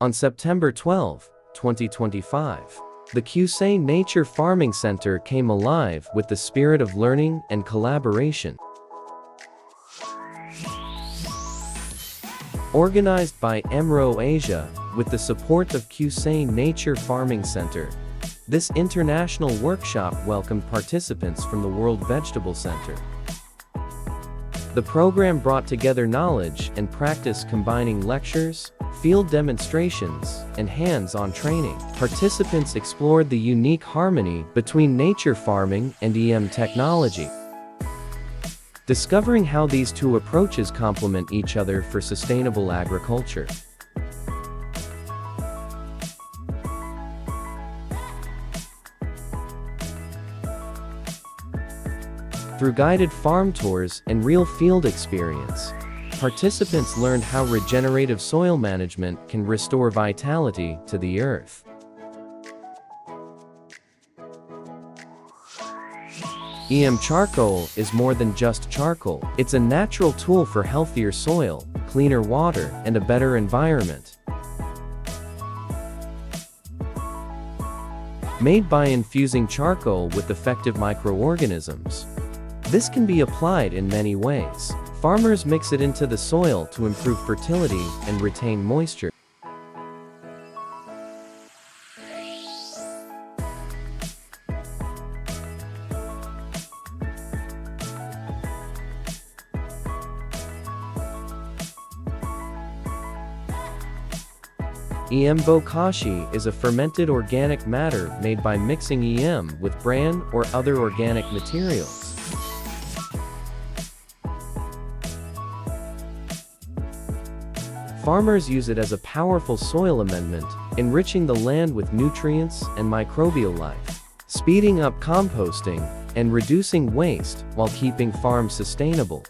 On September 12, 2025, the Kyusei Nature Farming Center came alive with the spirit of learning and collaboration. Organized by EMRO Asia, with the support of Kyusei Nature Farming Center, this international workshop welcomed participants from the World Vegetable Center. The program brought together knowledge and practice, combining lectures, field demonstrations, and hands-on training. Participants explored the unique harmony between nature farming and EM technology, discovering how these two approaches complement each other for sustainable agriculture. Through guided farm tours and real field experience, participants learned how regenerative soil management can restore vitality to the earth. EM charcoal is more than just charcoal. It's a natural tool for healthier soil, cleaner water, and a better environment. Made by infusing charcoal with effective microorganisms, this can be applied in many ways. Farmers mix it into the soil to improve fertility and retain moisture. EM bokashi is a fermented organic matter made by mixing EM with bran or other organic materials. Farmers use it as a powerful soil amendment, enriching the land with nutrients and microbial life, speeding up composting, and reducing waste while keeping farms sustainable.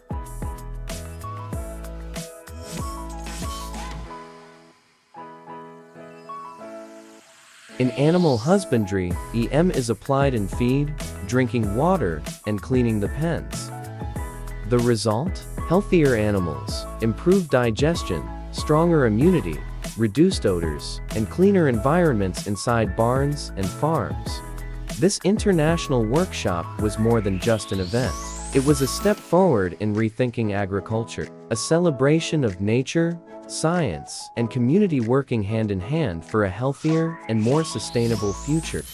In animal husbandry, EM is applied in feed, drinking water, and cleaning the pens. The result? Healthier animals, improved digestion, stronger immunity, reduced odors, and cleaner environments inside barns and farms. This international workshop was more than just an event. It was a step forward in rethinking agriculture, a celebration of nature, science, and community working hand in hand for a healthier and more sustainable future.